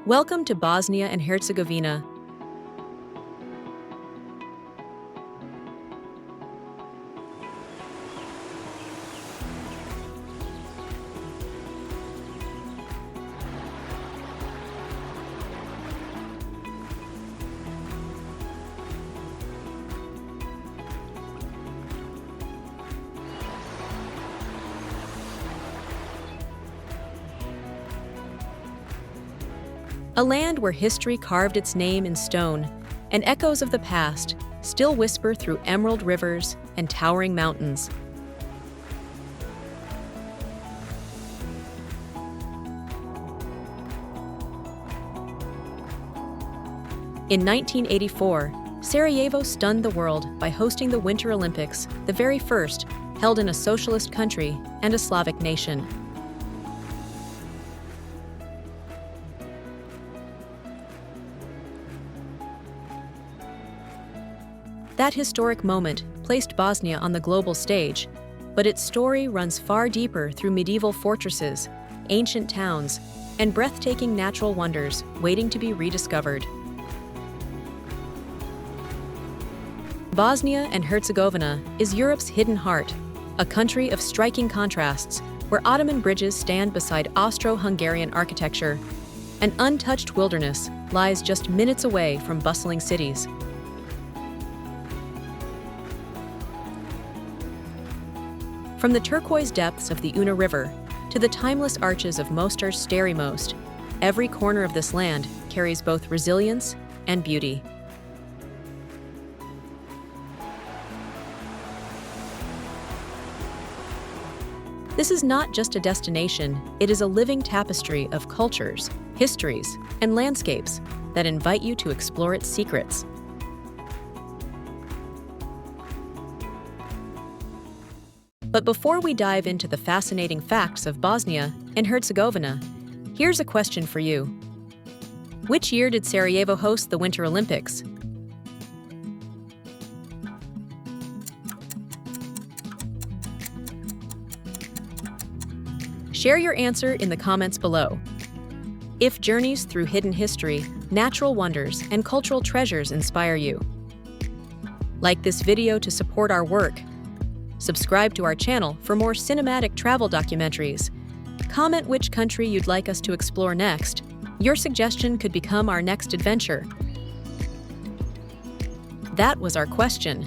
Welcome to Bosnia and Herzegovina. A land where history carved its name in stone, and echoes of the past still whisper through emerald rivers and towering mountains. In 1984, Sarajevo stunned the world by hosting the Winter Olympics, the very first held in a socialist country and a Slavic nation. That historic moment placed Bosnia on the global stage, but its story runs far deeper through medieval fortresses, ancient towns, and breathtaking natural wonders waiting to be rediscovered. Bosnia and Herzegovina is Europe's hidden heart, a country of striking contrasts where Ottoman bridges stand beside Austro-Hungarian architecture. An untouched wilderness lies just minutes away from bustling cities. From the turquoise depths of the Una River to the timeless arches of Mostar's starry most, every corner of this land carries both resilience and beauty. This is not just a destination, it is a living tapestry of cultures, histories, and landscapes that invite you to explore its secrets. But before we dive into the fascinating facts of Bosnia and Herzegovina, here's a question for you. Which year did Sarajevo host the Winter Olympics? Share your answer in the comments below. If journeys through hidden history, natural wonders, and cultural treasures inspire you, like this video to support our work. Subscribe to our channel for more cinematic travel documentaries. Comment which country you'd like us to explore next. Your suggestion could become our next adventure. That was our question.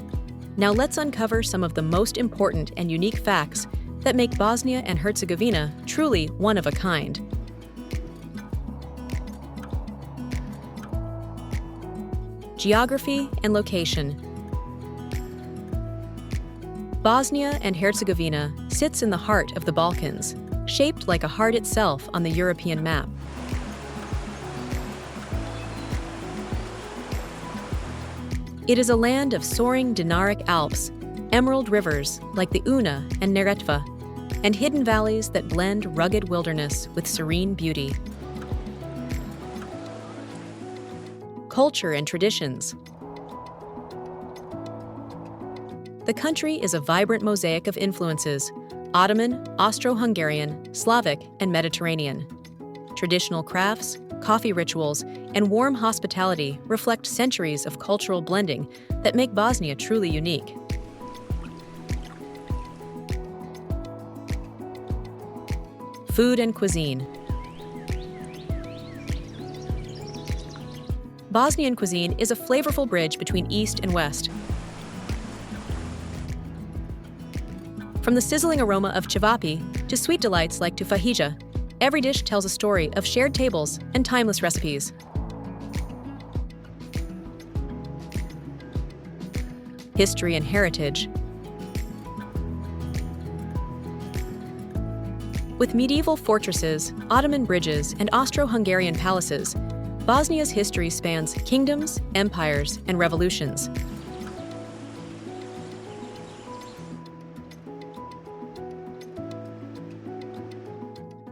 Now let's uncover some of the most important and unique facts that make Bosnia and Herzegovina truly one of a kind. Geography and location. Bosnia and Herzegovina sits in the heart of the Balkans, shaped like a heart itself on the European map. It is a land of soaring Dinaric Alps, emerald rivers like the Una and Neretva, and hidden valleys that blend rugged wilderness with serene beauty. Culture and traditions. The country is a vibrant mosaic of influences: Ottoman, Austro-Hungarian, Slavic, and Mediterranean. Traditional crafts, coffee rituals, and warm hospitality reflect centuries of cultural blending that make Bosnia truly unique. Food and cuisine. Bosnian cuisine is a flavorful bridge between East and West. From the sizzling aroma of cevapi to sweet delights like tufahija, every dish tells a story of shared tables and timeless recipes. History and heritage. With medieval fortresses, Ottoman bridges, and Austro-Hungarian palaces, Bosnia's history spans kingdoms, empires, and revolutions.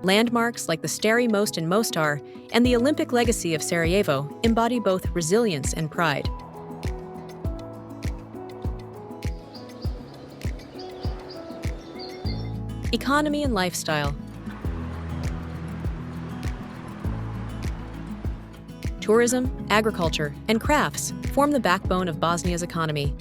Landmarks like the Starry Most in Mostar and the Olympic legacy of Sarajevo embody both resilience and pride. Economy and lifestyle. Tourism, agriculture, and crafts form the backbone of Bosnia's economy.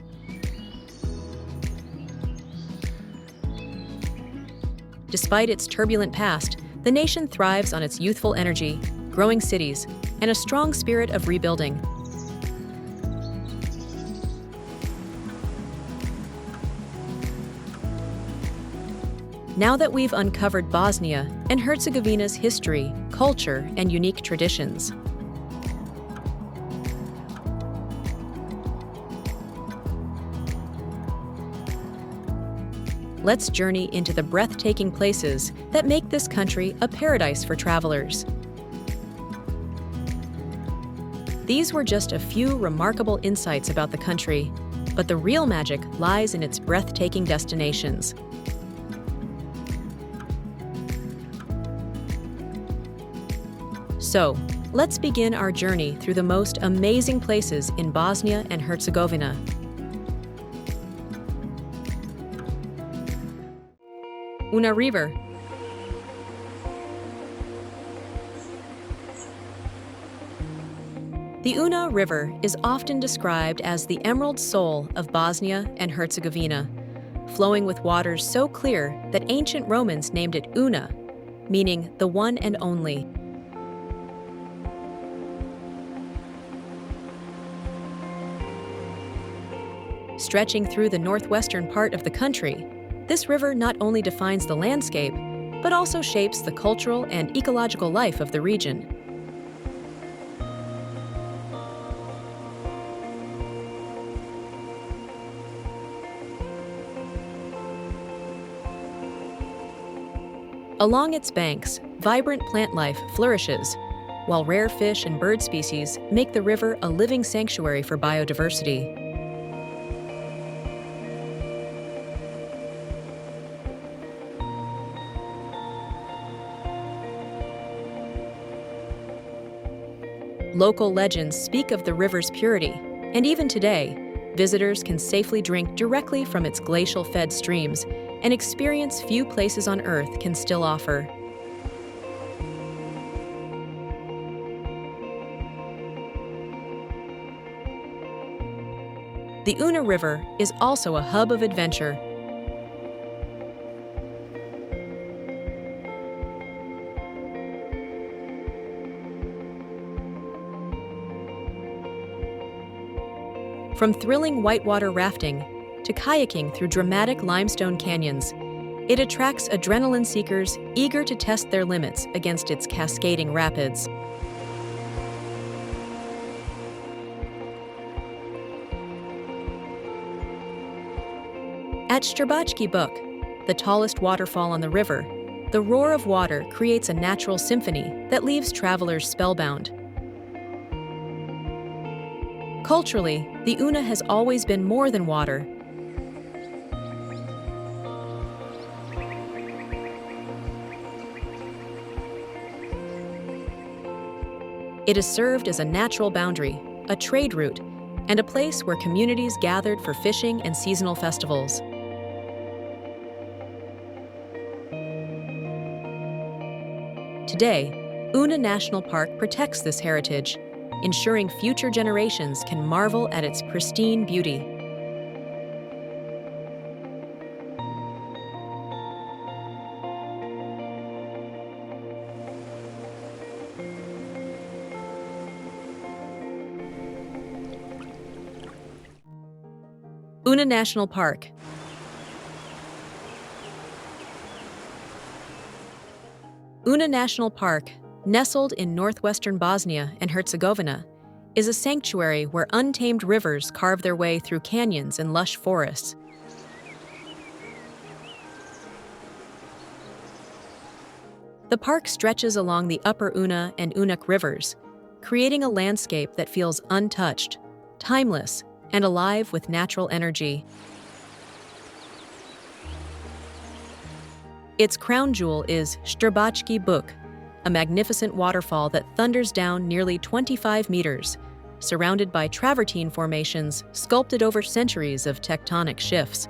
Despite its turbulent past, the nation thrives on its youthful energy, growing cities, and a strong spirit of rebuilding. Now that we've uncovered Bosnia and Herzegovina's history, culture, and unique traditions, let's journey into the breathtaking places that make this country a paradise for travelers. These were just a few remarkable insights about the country, but the real magic lies in its breathtaking destinations. So, let's begin our journey through the most amazing places in Bosnia and Herzegovina. Una River. The Una River is often described as the emerald soul of Bosnia and Herzegovina, flowing with waters so clear that ancient Romans named it Una, meaning the one and only. Stretching through the northwestern part of the country, this river not only defines the landscape, but also shapes the cultural and ecological life of the region. Along its banks, vibrant plant life flourishes, while rare fish and bird species make the river a living sanctuary for biodiversity. Local legends speak of the river's purity, and even today, visitors can safely drink directly from its glacial-fed streams and experience few places on Earth can still offer. The Una River is also a hub of adventure. From thrilling whitewater rafting to kayaking through dramatic limestone canyons, it attracts adrenaline seekers eager to test their limits against its cascading rapids. At Štrbački Buk, the tallest waterfall on the river, the roar of water creates a natural symphony that leaves travelers spellbound. Culturally, the Una has always been more than water. It has served as a natural boundary, a trade route, and a place where communities gathered for fishing and seasonal festivals. Today, Una National Park protects this heritage, ensuring future generations can marvel at its pristine beauty. Una National Park. Una National Park, nestled in northwestern Bosnia and Herzegovina, is a sanctuary where untamed rivers carve their way through canyons and lush forests. The park stretches along the upper Una and Unak rivers, creating a landscape that feels untouched, timeless, and alive with natural energy. Its crown jewel is Štrbački Buk, a magnificent waterfall that thunders down nearly 25 meters, surrounded by travertine formations sculpted over centuries of tectonic shifts.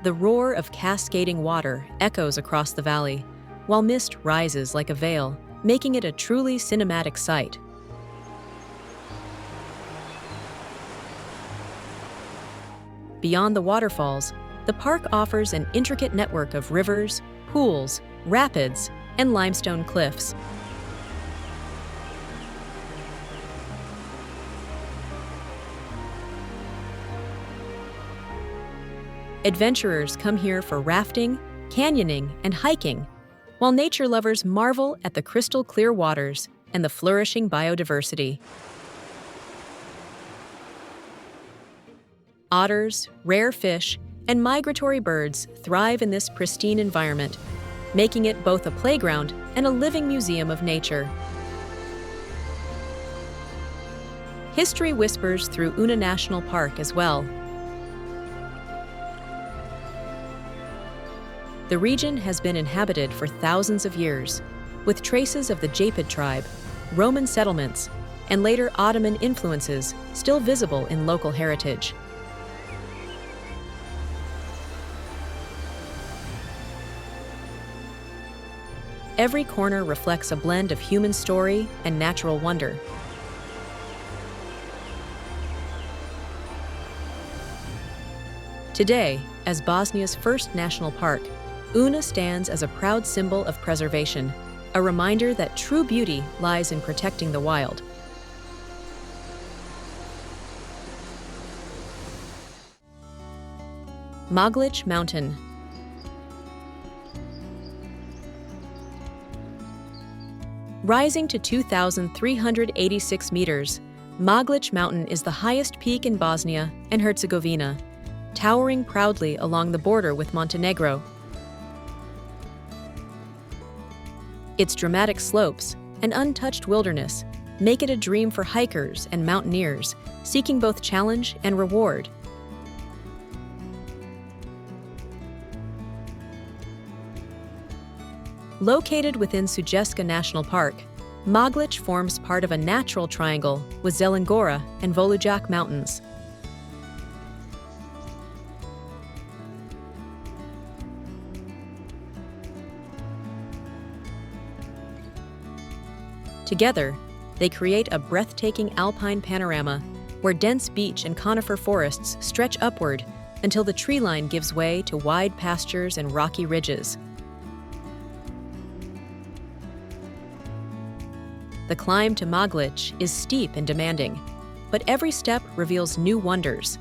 The roar of cascading water echoes across the valley, while mist rises like a veil, making it a truly cinematic sight. Beyond the waterfalls, the park offers an intricate network of rivers, pools, rapids, and limestone cliffs. Adventurers come here for rafting, canyoning, and hiking, while nature lovers marvel at the crystal-clear waters and the flourishing biodiversity. Otters, rare fish, and migratory birds thrive in this pristine environment, making it both a playground and a living museum of nature. History whispers through Una National Park as well. The region has been inhabited for thousands of years, with traces of the Japid tribe, Roman settlements, and later Ottoman influences still visible in local heritage. Every corner reflects a blend of human story and natural wonder. Today, as Bosnia's first national park, Una stands as a proud symbol of preservation, a reminder that true beauty lies in protecting the wild. Maglić Mountain. Rising to 2,386 meters, Maglić Mountain is the highest peak in Bosnia and Herzegovina, towering proudly along the border with Montenegro. Its dramatic slopes and untouched wilderness make it a dream for hikers and mountaineers seeking both challenge and reward. Located within Štrbački National Park, Maglić forms part of a natural triangle with Zelena Gora and Volujac Mountains. Together, they create a breathtaking alpine panorama where dense beech and conifer forests stretch upward until the tree line gives way to wide pastures and rocky ridges. The climb to Maglić is steep and demanding, but every step reveals new wonders.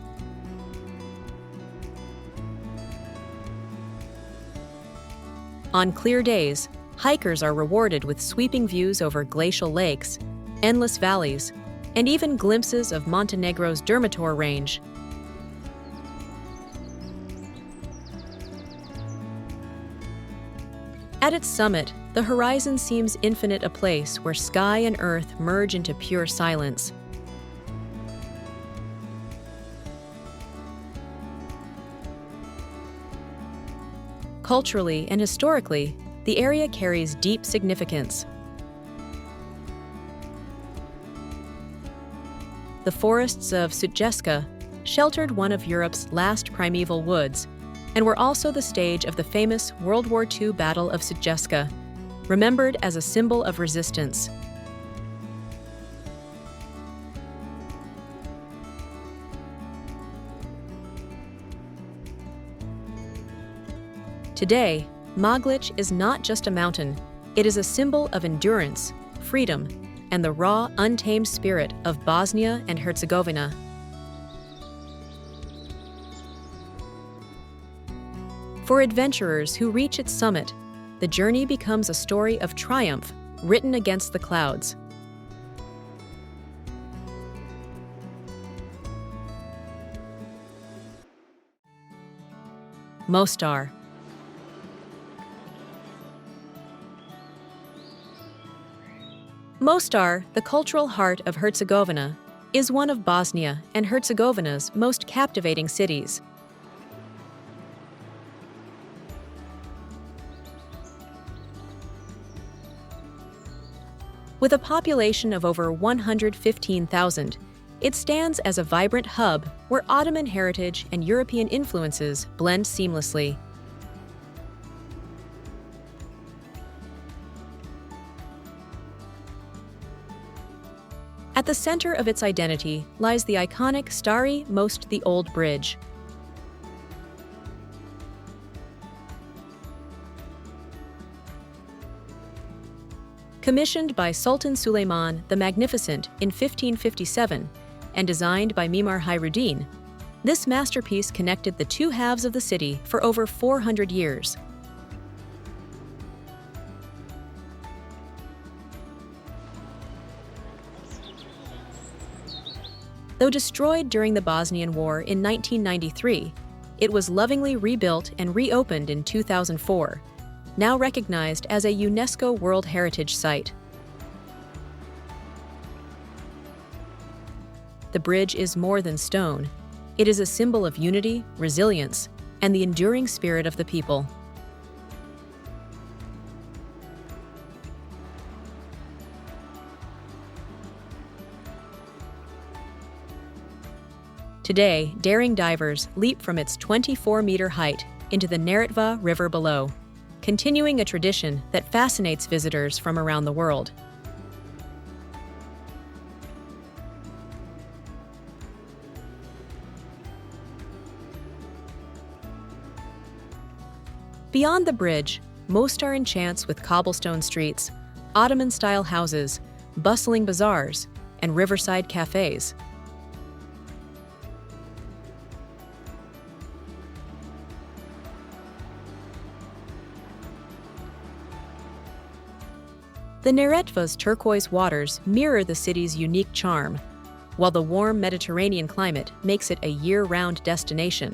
On clear days, hikers are rewarded with sweeping views over glacial lakes, endless valleys, and even glimpses of Montenegro's Durmitor Range. At its summit, the horizon seems infinite, a place where sky and earth merge into pure silence. Culturally and historically, the area carries deep significance. The forests of Štrbačka sheltered one of Europe's last primeval woods and were also the stage of the famous World War II Battle of Štrbačka, remembered as a symbol of resistance. Today, Maglić is not just a mountain, it is a symbol of endurance, freedom, and the raw, untamed spirit of Bosnia and Herzegovina. For adventurers who reach its summit, the journey becomes a story of triumph written against the clouds. Mostar. Mostar, the cultural heart of Herzegovina, is one of Bosnia and Herzegovina's most captivating cities. With a population of over 115,000, It stands as a vibrant hub where Ottoman heritage and European influences blend seamlessly. At the center of its identity lies the iconic Stari Most the Old Bridge. Commissioned by Sultan Suleiman the Magnificent in 1557 and designed by Mimar Hayruddin, this masterpiece connected the two halves of the city for over 400 years. Though destroyed during the Bosnian War in 1993, it was lovingly rebuilt and reopened in 2004, now recognized as a UNESCO World Heritage Site. The bridge is more than stone. It is a symbol of unity, resilience, and the enduring spirit of the people. Today, daring divers leap from its 24-meter height into the Neretva River below, continuing a tradition that fascinates visitors from around the world. Beyond the bridge, Mostar enchants with cobblestone streets, Ottoman-style houses, bustling bazaars, and riverside cafes. The Neretva's turquoise waters mirror the city's unique charm, while the warm Mediterranean climate makes it a year-round destination.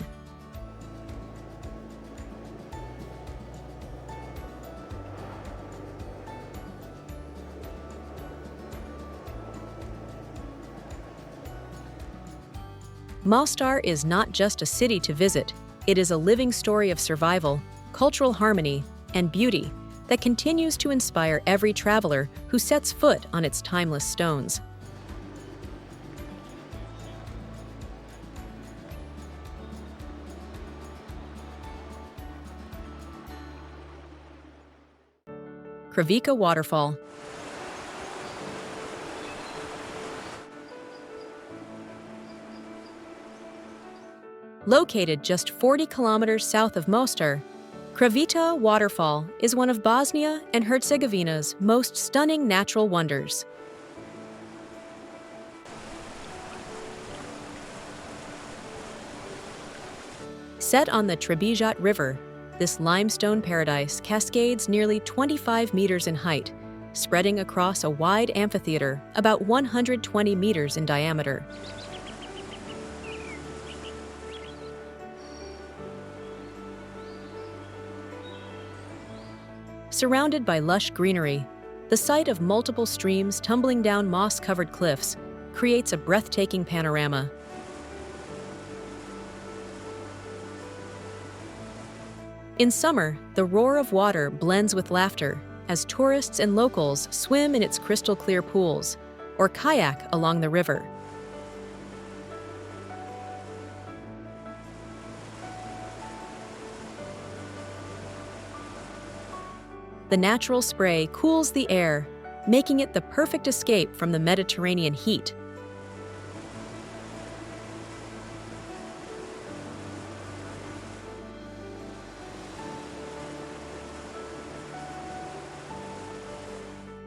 Mostar is not just a city to visit, it is a living story of survival, cultural harmony, and beauty that continues to inspire every traveler who sets foot on its timeless stones. Kravica Waterfall. Located just 40 kilometers south of Mostar, Kravica Waterfall is one of Bosnia and Herzegovina's most stunning natural wonders. Set on the Štrbački River, this limestone paradise cascades nearly 25 meters in height, spreading across a wide amphitheater about 120 meters in diameter. Surrounded by lush greenery, the sight of multiple streams tumbling down moss-covered cliffs creates a breathtaking panorama. In summer, the roar of water blends with laughter as tourists and locals swim in its crystal-clear pools or kayak along the river. The natural spray cools the air, making it the perfect escape from the Mediterranean heat.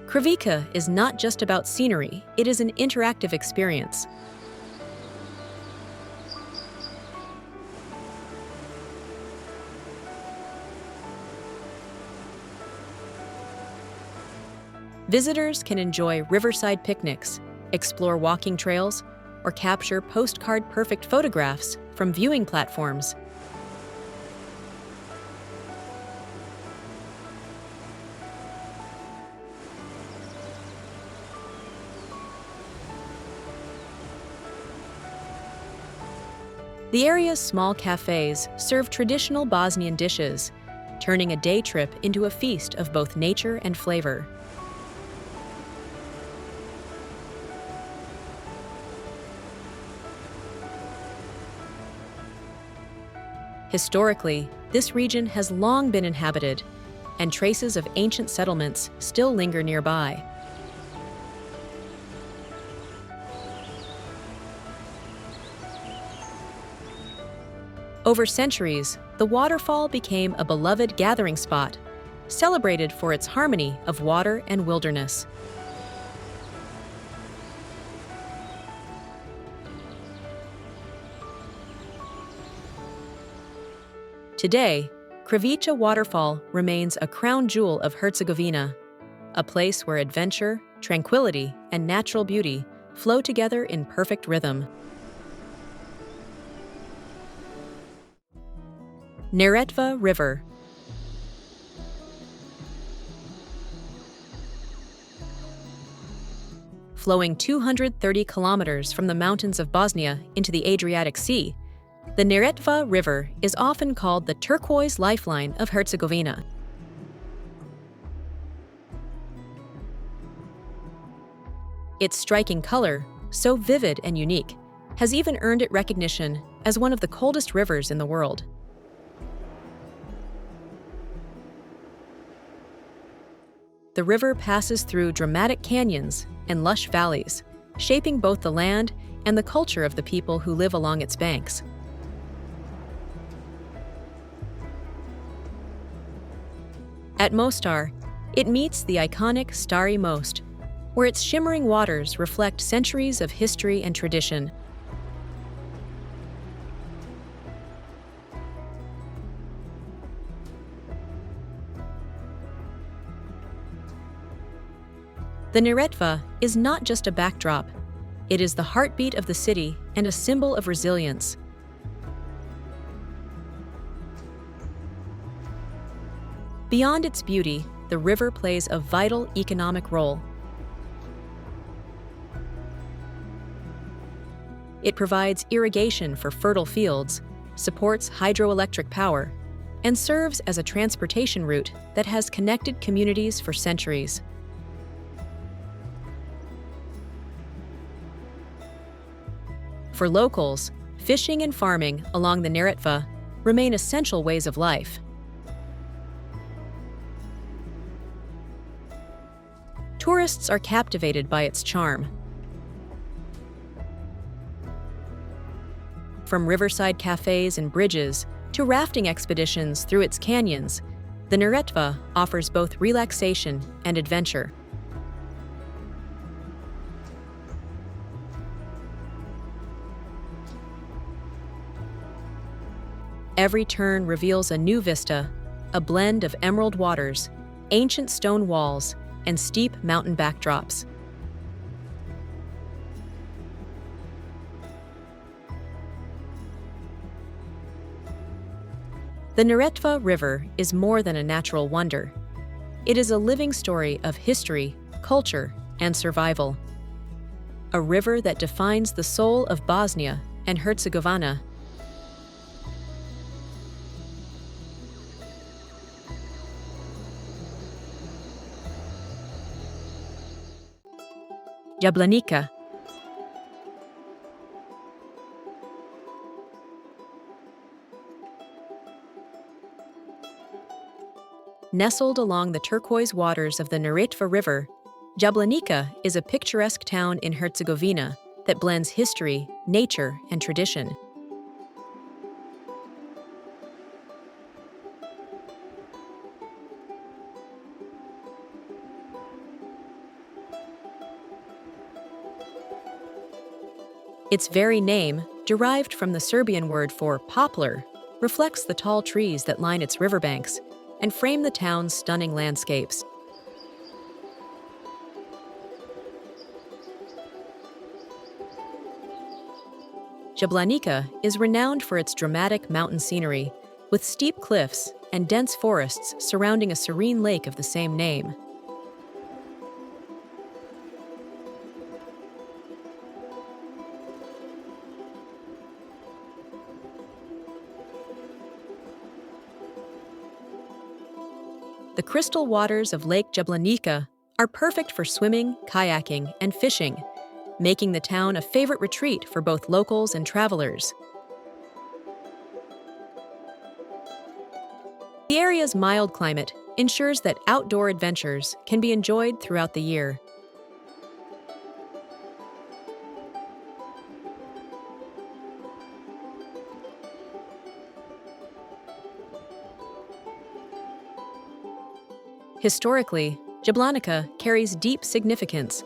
Kravica is not just about scenery, it is an interactive experience. Visitors can enjoy riverside picnics, explore walking trails, or capture postcard-perfect photographs from viewing platforms. The area's small cafes serve traditional Bosnian dishes, turning a day trip into a feast of both nature and flavor. Historically, this region has long been inhabited, and traces of ancient settlements still linger nearby. Over centuries, the waterfall became a beloved gathering spot, celebrated for its harmony of water and wilderness. Today, Kravica Waterfall remains a crown jewel of Herzegovina, a place where adventure, tranquility, and natural beauty flow together in perfect rhythm. Neretva River. Flowing 230 kilometers from the mountains of Bosnia into the Adriatic Sea, the Neretva River is often called the turquoise lifeline of Herzegovina. Its striking color, so vivid and unique, has even earned it recognition as one of the coldest rivers in the world. The river passes through dramatic canyons and lush valleys, shaping both the land and the culture of the people who live along its banks. At Mostar, it meets the iconic Stari Most, where its shimmering waters reflect centuries of history and tradition. The Neretva is not just a backdrop, it is the heartbeat of the city and a symbol of resilience. Beyond its beauty, the river plays a vital economic role. It provides irrigation for fertile fields, supports hydroelectric power, and serves as a transportation route that has connected communities for centuries. For locals, fishing and farming along the Neretva remain essential ways of life. Tourists are captivated by its charm. From riverside cafes and bridges to rafting expeditions through its canyons, the Neretva offers both relaxation and adventure. Every turn reveals a new vista, a blend of emerald waters, ancient stone walls, and steep mountain backdrops. The Neretva River is more than a natural wonder. It is a living story of history, culture, and survival. A river that defines the soul of Bosnia and Herzegovina. Jablanica. Nestled along the turquoise waters of the Neretva River, Jablanica is a picturesque town in Herzegovina that blends history, nature, and tradition. Its very name, derived from the Serbian word for poplar, reflects the tall trees that line its riverbanks and frame the town's stunning landscapes. Jablanica is renowned for its dramatic mountain scenery, with steep cliffs and dense forests surrounding a serene lake of the same name. The crystal waters of Lake Jablanica are perfect for swimming, kayaking, and fishing, making the town a favorite retreat for both locals and travelers. The area's mild climate ensures that outdoor adventures can be enjoyed throughout the year. Historically, Jablanica carries deep significance.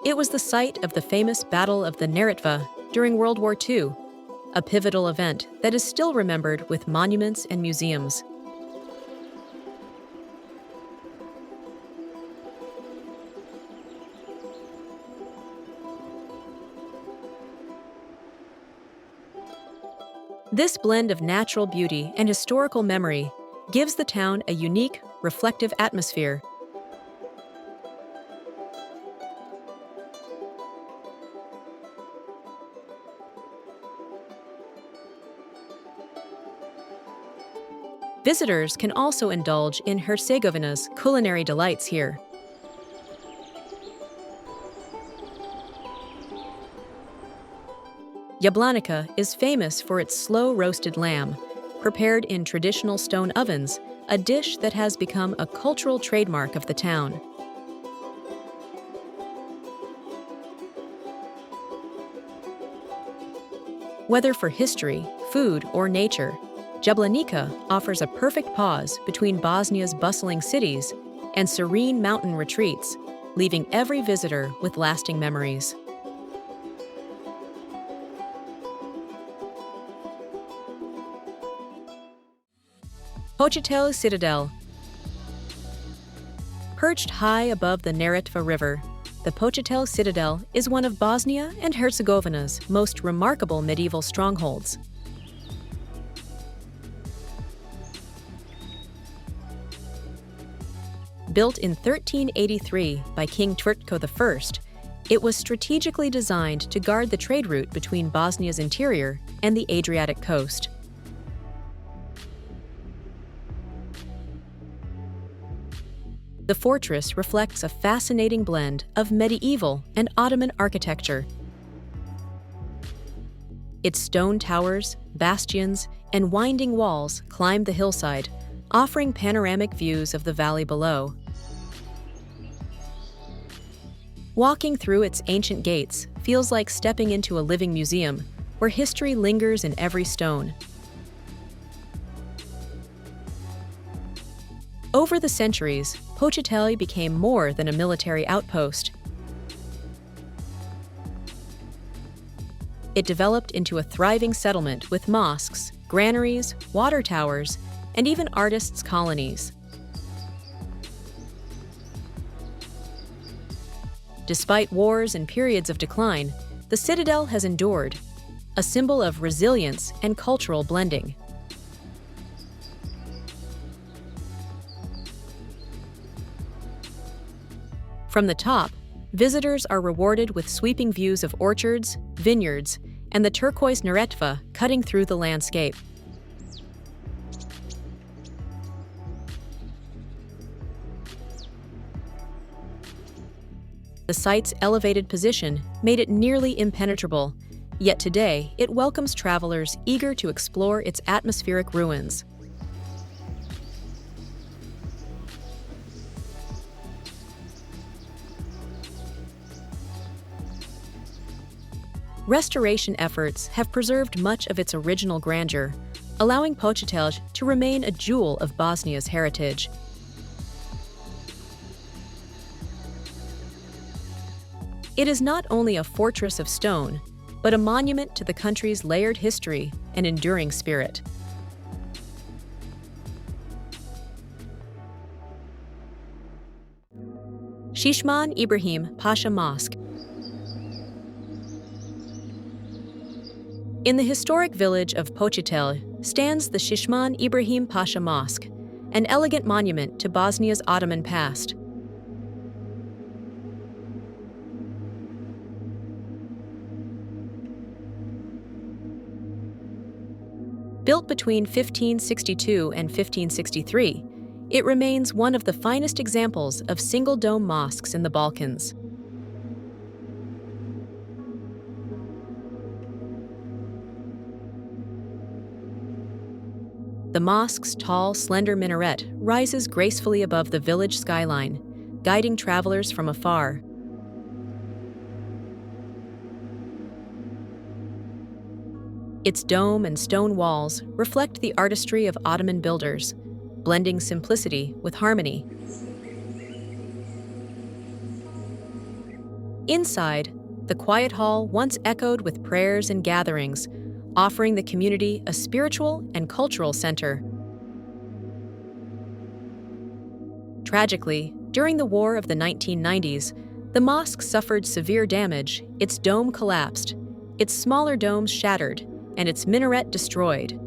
It was the site of the famous Battle of the Neretva during World War II, a pivotal event that is still remembered with monuments and museums. This blend of natural beauty and historical memory gives the town a unique, reflective atmosphere. Visitors can also indulge in Herzegovina's culinary delights here. Jablanica is famous for its slow-roasted lamb, prepared in traditional stone ovens, a dish that has become a cultural trademark of the town. Whether for history, food, or nature, Jablanica offers a perfect pause between Bosnia's bustling cities and serene mountain retreats, leaving every visitor with lasting memories. Počitelj Citadel. Perched high above the Neretva River, the Počitelj Citadel is one of Bosnia and Herzegovina's most remarkable medieval strongholds. Built in 1383 by King Tvrtko I, it was strategically designed to guard the trade route between Bosnia's interior and the Adriatic coast. The fortress reflects a fascinating blend of medieval and Ottoman architecture. Its stone towers, bastions, and winding walls climb the hillside, offering panoramic views of the valley below. Walking through its ancient gates feels like stepping into a living museum where history lingers in every stone. Over the centuries, Počitelj became more than a military outpost. It developed into a thriving settlement with mosques, granaries, water towers, and even artists' colonies. Despite wars and periods of decline, the citadel has endured, a symbol of resilience and cultural blending. From the top, visitors are rewarded with sweeping views of orchards, vineyards, and the turquoise Neretva cutting through the landscape. The site's elevated position made it nearly impenetrable, yet today it welcomes travelers eager to explore its atmospheric ruins. Restoration efforts have preserved much of its original grandeur, allowing Počitelj to remain a jewel of Bosnia's heritage. It is not only a fortress of stone, but a monument to the country's layered history and enduring spirit. Šišman Ibrahim Pasha Mosque. In the historic village of Počitelj stands the Šišman Ibrahim Pasha Mosque, an elegant monument to Bosnia's Ottoman past. Built between 1562 and 1563, It remains one of the finest examples of single-dome mosques in the Balkans. The mosque's tall, slender minaret rises gracefully above the village skyline, guiding travelers from afar. Its dome and stone walls reflect the artistry of Ottoman builders, blending simplicity with harmony. Inside, the quiet hall once echoed with prayers and gatherings, offering the community a spiritual and cultural center. Tragically, during the War of the 1990s, the mosque suffered severe damage, its dome collapsed, its smaller domes shattered, and its minaret destroyed.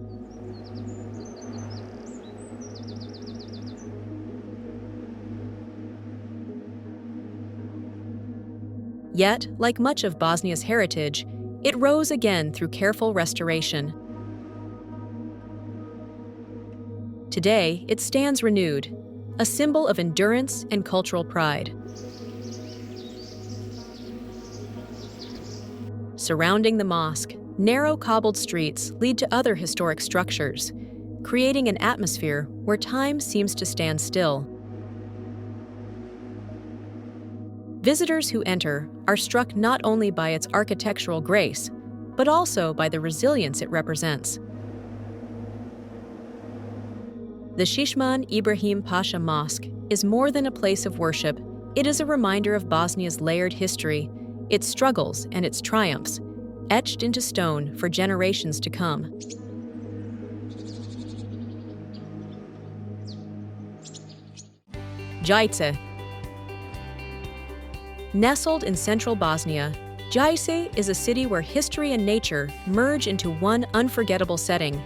Yet, like much of Bosnia's heritage, it rose again through careful restoration. Today, it stands renewed, a symbol of endurance and cultural pride. Surrounding the mosque, narrow cobbled streets lead to other historic structures, creating an atmosphere where time seems to stand still. Visitors who enter are struck not only by its architectural grace, but also by the resilience it represents. The Šišman Ibrahim Pasha Mosque is more than a place of worship. It is a reminder of Bosnia's layered history, its struggles and its triumphs, etched into stone for generations to come. Jajce. Nestled in central Bosnia, Jajce is a city where history and nature merge into one unforgettable setting.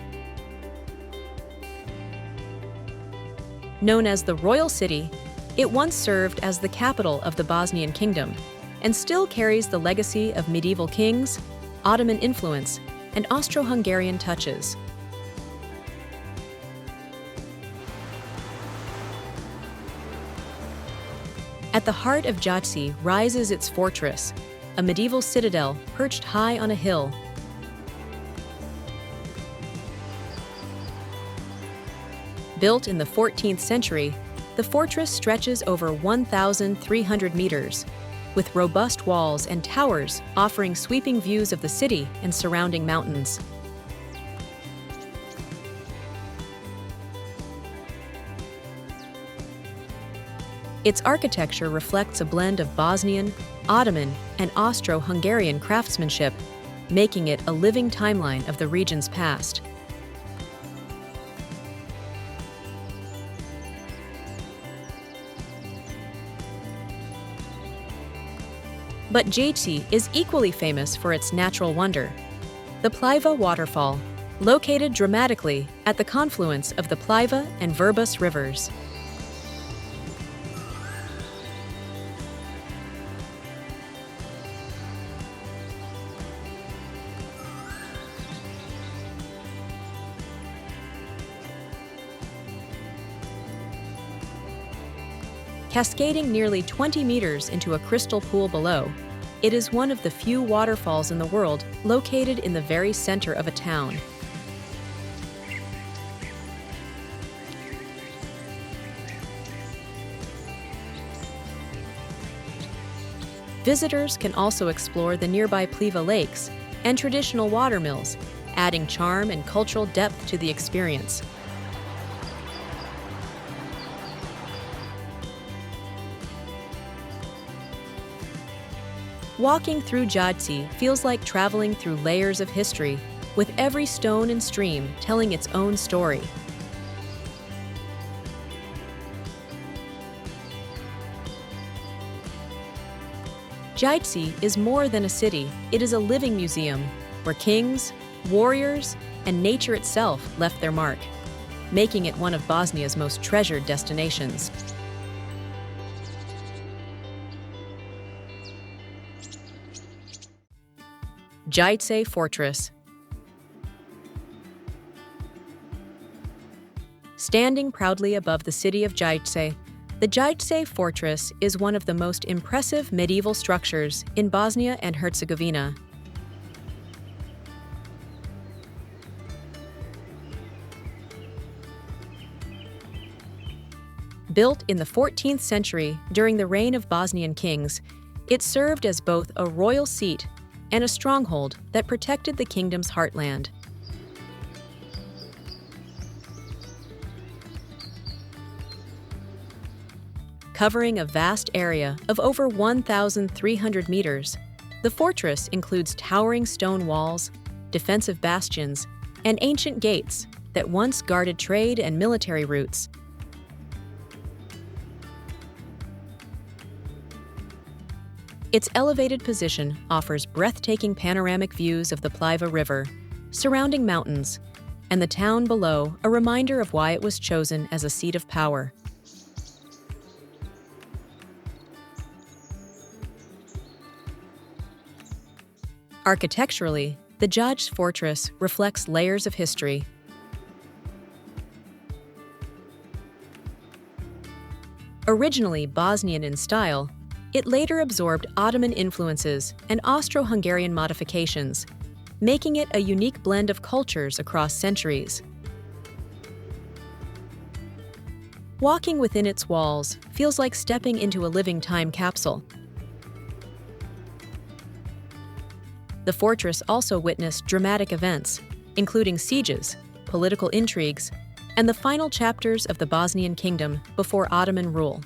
Known as the Royal City, it once served as the capital of the Bosnian Kingdom and still carries the legacy of medieval kings, Ottoman influence, and Austro-Hungarian touches. At the heart of Jajce rises its fortress, a medieval citadel perched high on a hill. Built in the 14th century, the fortress stretches over 1,300 meters, with robust walls and towers offering sweeping views of the city and surrounding mountains. Its architecture reflects a blend of Bosnian, Ottoman, and Austro-Hungarian craftsmanship, making it a living timeline of the region's past. But Jajce is equally famous for its natural wonder, the Pliva Waterfall, located dramatically at the confluence of the Pliva and Vrbas rivers. Cascading nearly 20 meters into a crystal pool below, it is one of the few waterfalls in the world located in the very center of a town. Visitors can also explore the nearby Pliva lakes and traditional water mills, adding charm and cultural depth to the experience. Walking through Jajce feels like traveling through layers of history, with every stone and stream telling its own story. Jajce is more than a city, it is a living museum where kings, warriors, and nature itself left their mark, making it one of Bosnia's most treasured destinations. Jajce Fortress. Standing proudly above the city of Jajce, the Jajce fortress is one of the most impressive medieval structures in Bosnia and Herzegovina. Built in the 14th century during the reign of Bosnian kings, it served as both a royal seat and a stronghold that protected the kingdom's heartland. Covering a vast area of over 1,300 meters, the fortress includes towering stone walls, defensive bastions, and ancient gates that once guarded trade and military routes. Its elevated position offers breathtaking panoramic views of the Pliva River, surrounding mountains, and the town below a reminder of why it was chosen as a seat of power. Architecturally, the Jajce fortress reflects layers of history. Originally Bosnian in style, it later absorbed Ottoman influences and Austro-Hungarian modifications, making it a unique blend of cultures across centuries. Walking within its walls feels like stepping into a living time capsule. The fortress also witnessed dramatic events, including sieges, political intrigues, and the final chapters of the Bosnian kingdom before Ottoman rule.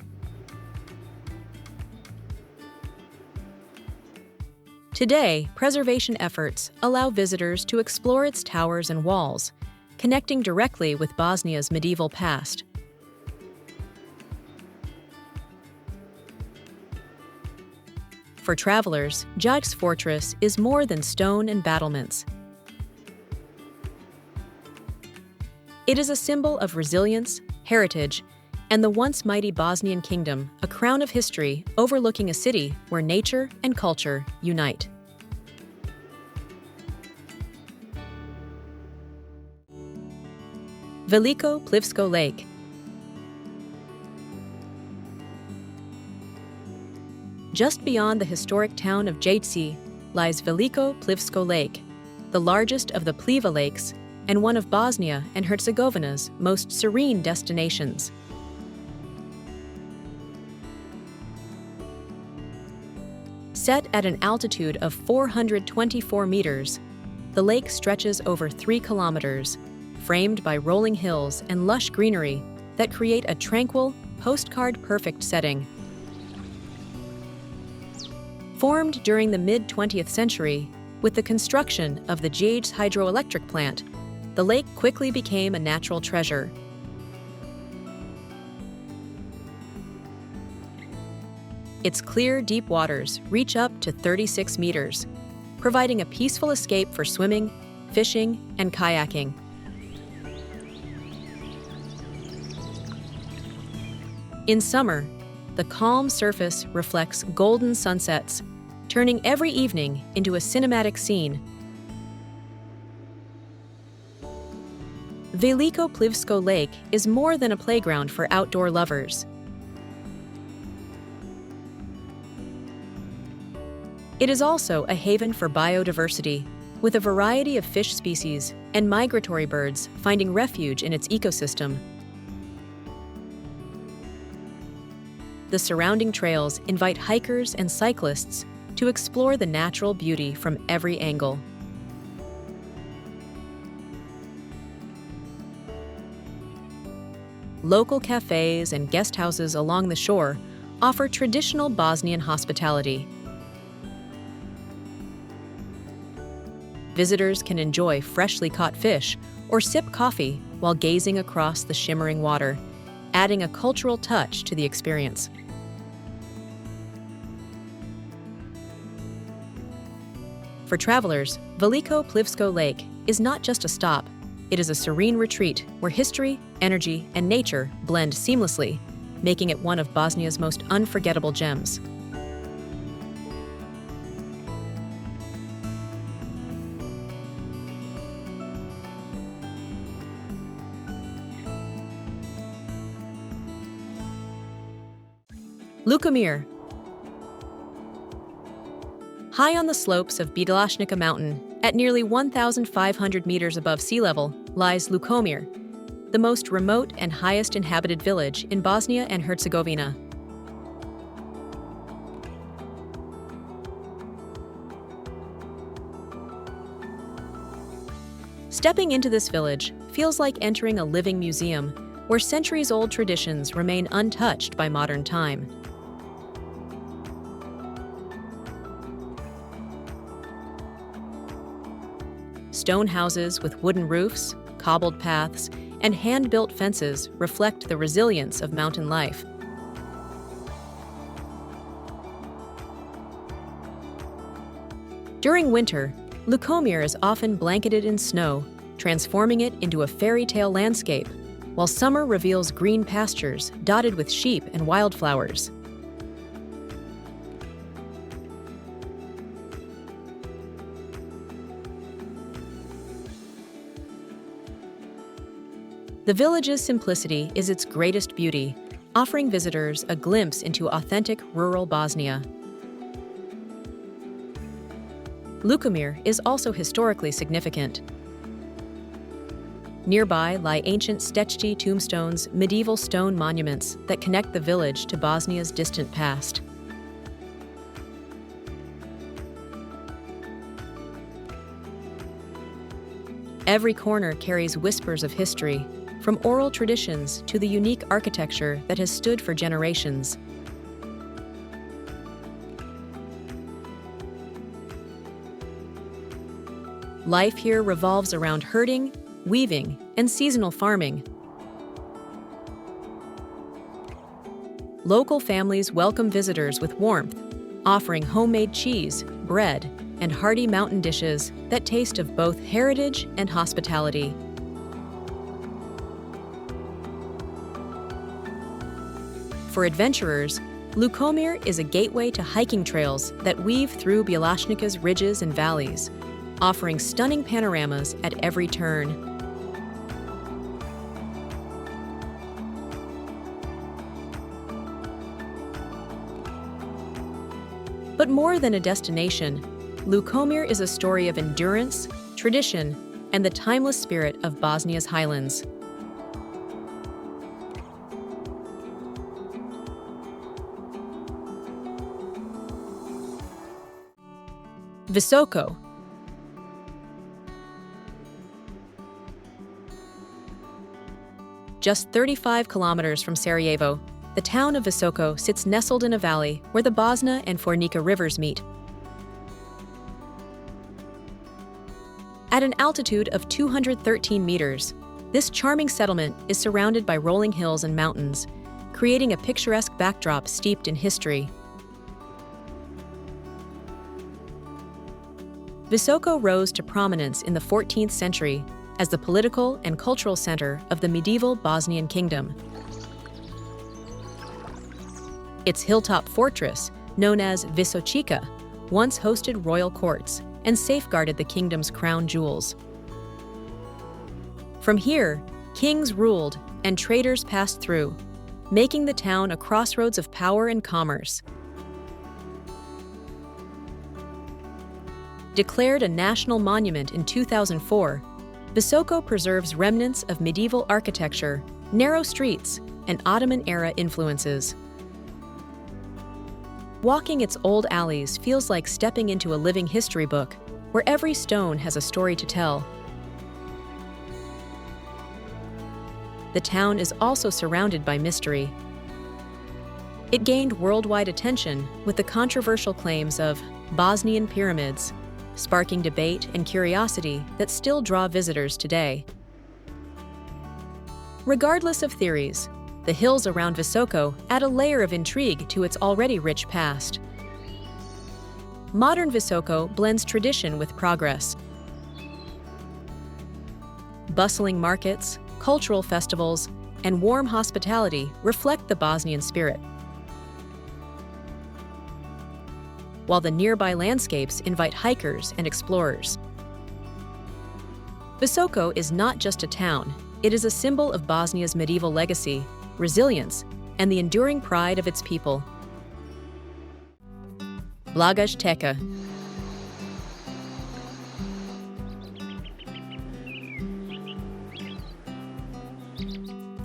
Today, preservation efforts allow visitors to explore its towers and walls, connecting directly with Bosnia's medieval past. For travelers, Jajce Fortress is more than stone and battlements. It is a symbol of resilience, heritage, and the once mighty Bosnian kingdom, a crown of history overlooking a city where nature and culture unite. Veliko Plivsko Lake. Just beyond the historic town of Jajce lies Veliko Plivsko Lake, the largest of the Pliva lakes and one of Bosnia and Herzegovina's most serene destinations. Set at an altitude of 424 meters, the lake stretches over 3 kilometers, framed by rolling hills and lush greenery that create a tranquil, postcard-perfect setting. Formed during the mid-20th century, with the construction of the Jajce hydroelectric plant, the lake quickly became a natural treasure. Its clear, deep waters reach up to 36 meters, providing a peaceful escape for swimming, fishing, and kayaking. In summer, the calm surface reflects golden sunsets, turning every evening into a cinematic scene. Veliko Plivsko Lake is more than a playground for outdoor lovers. It is also a haven for biodiversity, with a variety of fish species and migratory birds finding refuge in its ecosystem. The surrounding trails invite hikers and cyclists to explore the natural beauty from every angle. Local cafes and guest houses along the shore offer traditional Bosnian hospitality. Visitors can enjoy freshly caught fish or sip coffee while gazing across the shimmering water, adding a cultural touch to the experience. For travelers, Veliko Plivsko Lake is not just a stop, it is a serene retreat where history, energy, and nature blend seamlessly, making it one of Bosnia's most unforgettable gems. Lukomir. High on the slopes of Bosnia Mountain, at nearly 1,500 meters above sea level, lies Lukomir, the most remote and highest inhabited village in Bosnia and Herzegovina. Stepping into this village feels like entering a living museum where centuries-old traditions remain untouched by modern time. Stone houses with wooden roofs, cobbled paths, and hand-built fences reflect the resilience of mountain life. During winter, Lukomir is often blanketed in snow, transforming it into a fairy tale landscape, while summer reveals green pastures dotted with sheep and wildflowers. The village's simplicity is its greatest beauty, offering visitors a glimpse into authentic rural Bosnia. Lukomir is also historically significant. Nearby lie ancient Štrbački tombstones, medieval stone monuments that connect the village to Bosnia's distant past. Every corner carries whispers of history, from oral traditions to the unique architecture that has stood for generations. Life here revolves around herding, weaving, and seasonal farming. Local families welcome visitors with warmth, offering homemade cheese, bread, and hearty mountain dishes that taste of both heritage and hospitality. For adventurers, Lukomir is a gateway to hiking trails that weave through Bjelašnica's ridges and valleys, offering stunning panoramas at every turn. But more than a destination, Lukomir is a story of endurance, tradition, and the timeless spirit of Bosnia's highlands. Visoko. Just 35 kilometers from Sarajevo, the town of Visoko sits nestled in a valley where the Bosna and Fornica rivers meet. At an altitude of 213 meters, this charming settlement is surrounded by rolling hills and mountains, creating a picturesque backdrop steeped in history. Visoko rose to prominence in the 14th century as the political and cultural center of the medieval Bosnian kingdom. Its hilltop fortress, known as Visočica, once hosted royal courts and safeguarded the kingdom's crown jewels. From here, kings ruled and traders passed through, making the town a crossroads of power and commerce. Declared a national monument in 2004, Visoko preserves remnants of medieval architecture, narrow streets, and Ottoman-era influences. Walking its old alleys feels like stepping into a living history book, where every stone has a story to tell. The town is also surrounded by mystery. It gained worldwide attention with the controversial claims of Bosnian pyramids, sparking debate and curiosity that still draw visitors today. Regardless of theories, the hills around Visoko add a layer of intrigue to its already rich past. Modern Visoko blends tradition with progress. Bustling markets, cultural festivals, and warm hospitality reflect the Bosnian spirit, while the nearby landscapes invite hikers and explorers. Visoko is not just a town, it is a symbol of Bosnia's medieval legacy, resilience, and the enduring pride of its people. Blagaj Teka.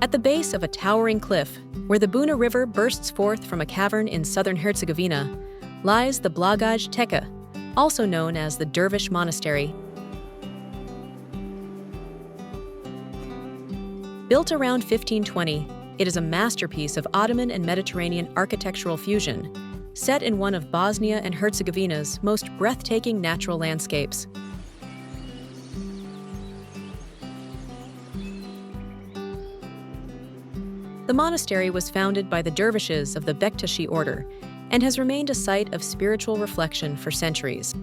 At the base of a towering cliff, where the Buna River bursts forth from a cavern in southern Herzegovina, lies the Blagaj Teka, also known as the Dervish Monastery. Built around 1520, it is a masterpiece of Ottoman and Mediterranean architectural fusion, set in one of Bosnia and Herzegovina's most breathtaking natural landscapes. The monastery was founded by the dervishes of the Bektashi order and has remained a site of spiritual reflection for centuries.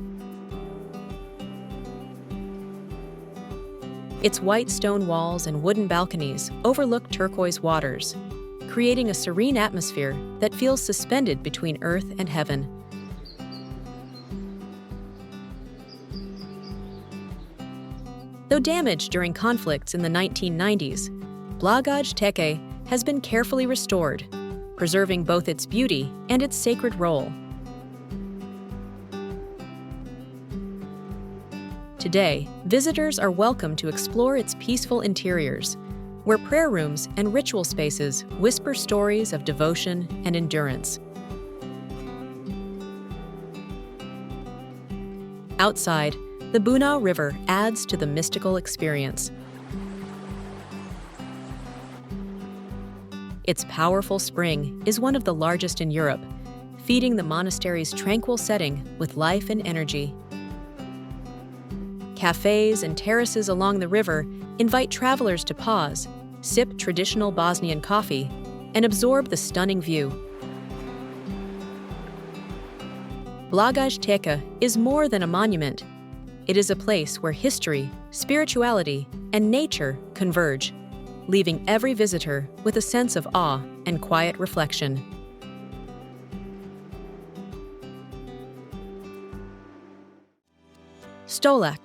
Its white stone walls and wooden balconies overlook turquoise waters, creating a serene atmosphere that feels suspended between earth and heaven. Though damaged during conflicts in the 1990s, Blagaj Teka has been carefully restored, preserving both its beauty and its sacred role. Today, visitors are welcome to explore its peaceful interiors, where prayer rooms and ritual spaces whisper stories of devotion and endurance. Outside, the Buna River adds to the mystical experience. Its powerful spring is one of the largest in Europe, feeding the monastery's tranquil setting with life and energy. Cafes and terraces along the river invite travelers to pause, sip traditional Bosnian coffee, and absorb the stunning view. Blagaj Teka is more than a monument. It is a place where history, spirituality, and nature converge, leaving every visitor with a sense of awe and quiet reflection. Stolac.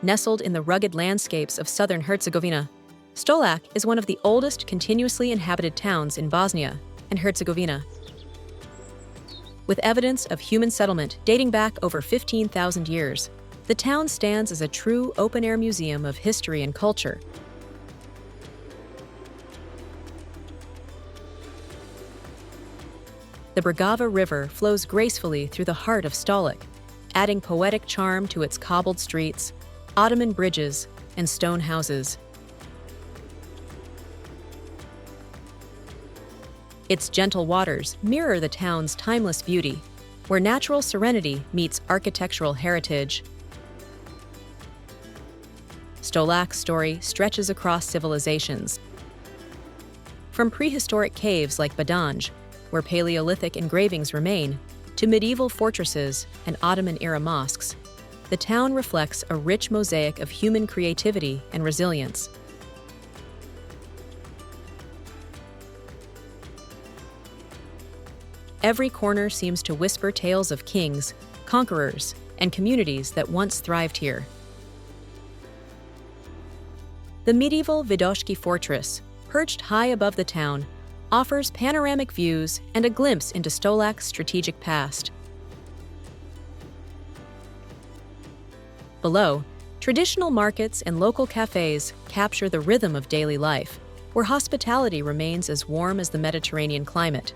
Nestled in the rugged landscapes of southern Herzegovina, Stolac is one of the oldest continuously inhabited towns in Bosnia and Herzegovina. With evidence of human settlement dating back over 15,000 years, the town stands as a true open-air museum of history and culture. The Brigava River flows gracefully through the heart of Stolac, adding poetic charm to its cobbled streets, Ottoman bridges, and stone houses. Its gentle waters mirror the town's timeless beauty, where natural serenity meets architectural heritage. Stolac's story stretches across civilizations. From prehistoric caves like Badanj, where Paleolithic engravings remain, to medieval fortresses and Ottoman-era mosques, the town reflects a rich mosaic of human creativity and resilience. Every corner seems to whisper tales of kings, conquerors, and communities that once thrived here. The medieval Vidoški fortress, perched high above the town, offers panoramic views and a glimpse into Stolac's strategic past. Below, traditional markets and local cafes capture the rhythm of daily life, where hospitality remains as warm as the Mediterranean climate.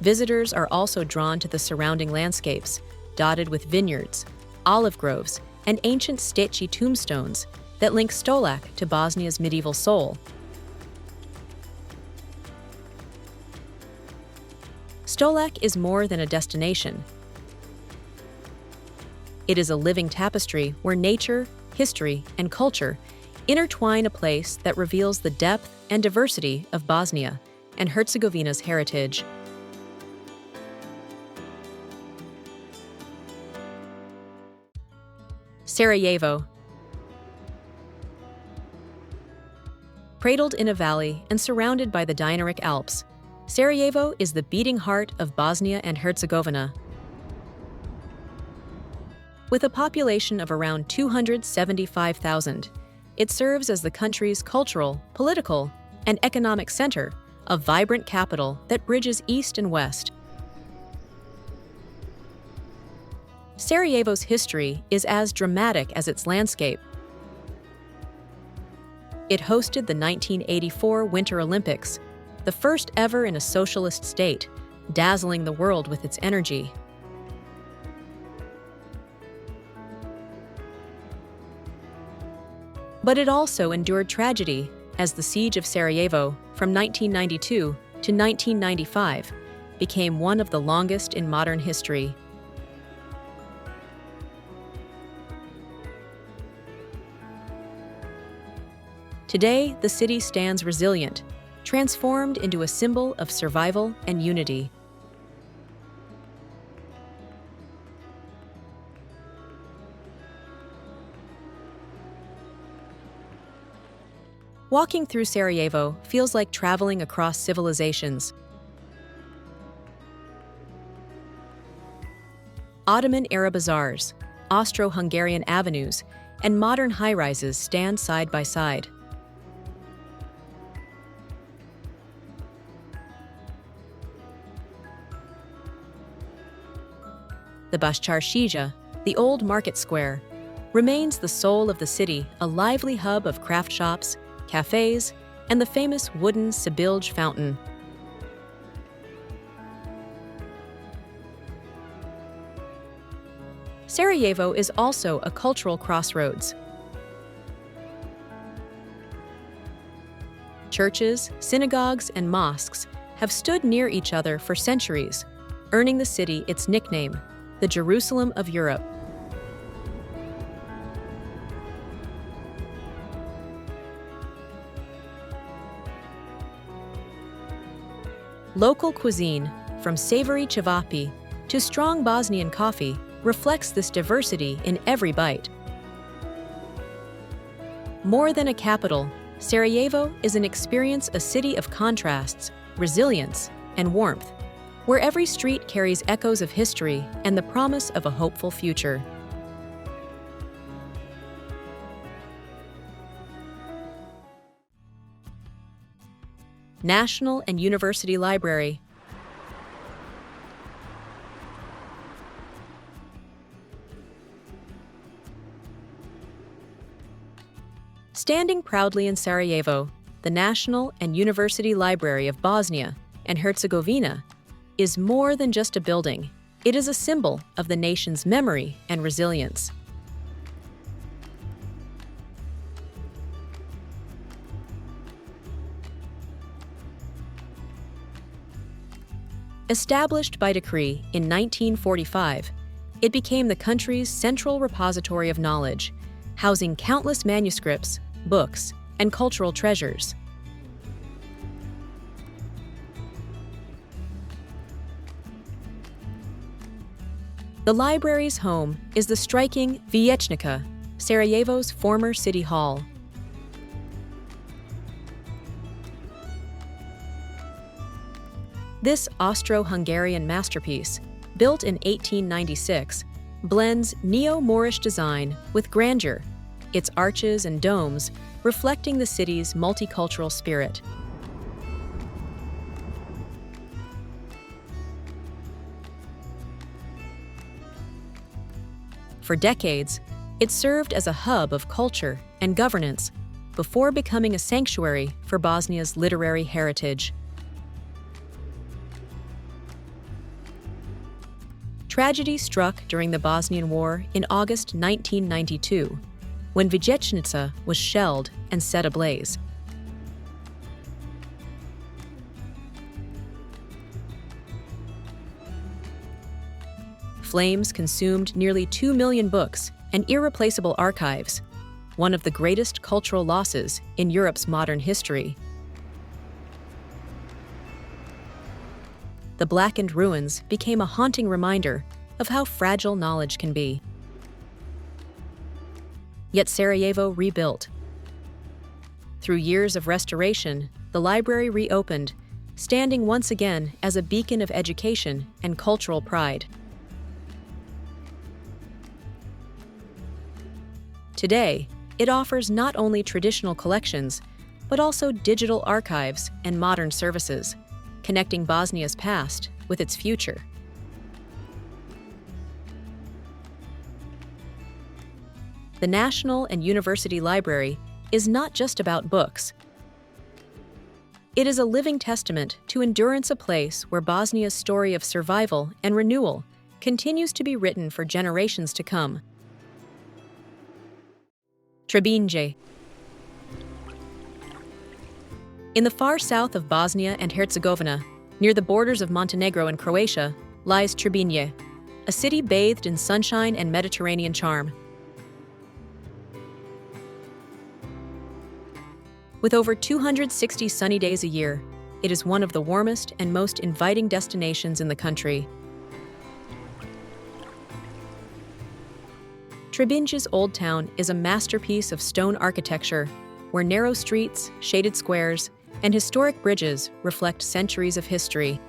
Visitors are also drawn to the surrounding landscapes, dotted with vineyards, olive groves, and ancient Štrbački tombstones that link Stolac to Bosnia's medieval soul. Stolac is more than a destination. It is a living tapestry where nature, history, and culture intertwine, a place that reveals the depth and diversity of Bosnia and Herzegovina's heritage. Sarajevo. Cradled in a valley and surrounded by the Dinaric Alps, Sarajevo is the beating heart of Bosnia and Herzegovina. With a population of around 275,000, it serves as the country's cultural, political, and economic center, a vibrant capital that bridges east and west. Sarajevo's history is as dramatic as its landscape. It hosted the 1984 Winter Olympics, the first ever in a socialist state, dazzling the world with its energy. But it also endured tragedy, as the Siege of Sarajevo from 1992 to 1995 became one of the longest in modern history. Today, the city stands resilient, transformed into a symbol of survival and unity. Walking through Sarajevo feels like traveling across civilizations. Ottoman-era bazaars, Austro-Hungarian avenues, and modern high-rises stand side by side. The Başçarşija, the old market square, remains the soul of the city, a lively hub of craft shops, cafes, and the famous wooden Sibilj fountain. Sarajevo is also a cultural crossroads. Churches, synagogues, and mosques have stood near each other for centuries, earning the city its nickname, the Jerusalem of Europe. Local cuisine, from savory cevapi to strong Bosnian coffee, reflects this diversity in every bite. More than a capital, Sarajevo is an experience, a city of contrasts, resilience, and warmth, where every street carries echoes of history and the promise of a hopeful future. National and University Library. Standing proudly in Sarajevo, the National and University Library of Bosnia and Herzegovina is more than just a building. It is a symbol of the nation's memory and resilience. Established by decree in 1945, it became the country's central repository of knowledge, housing countless manuscripts, books, and cultural treasures. The library's home is the striking Vijećnica, Sarajevo's former city hall. This Austro-Hungarian masterpiece, built in 1896, blends neo-Moorish design with grandeur, its arches and domes reflecting the city's multicultural spirit. For decades, it served as a hub of culture and governance before becoming a sanctuary for Bosnia's literary heritage. Tragedy struck during the Bosnian War in August 1992, when Vijećnica was shelled and set ablaze. Flames consumed nearly 2 million books and irreplaceable archives, one of the greatest cultural losses in Europe's modern history. The blackened ruins became a haunting reminder of how fragile knowledge can be. Yet Sarajevo rebuilt. Through years of restoration, the library reopened, standing once again as a beacon of education and cultural pride. Today, it offers not only traditional collections, but also digital archives and modern services, connecting Bosnia's past with its future. The National and University Library is not just about books. It is a living testament to endurance, a place where Bosnia's story of survival and renewal continues to be written for generations to come. Trebinje. In the far south of Bosnia and Herzegovina, near the borders of Montenegro and Croatia, lies Trebinje, a city bathed in sunshine and Mediterranean charm. With over 260 sunny days a year, it is one of the warmest and most inviting destinations in the country. Trebinje's Old Town is a masterpiece of stone architecture, where narrow streets, shaded squares, and historic bridges reflect centuries of history.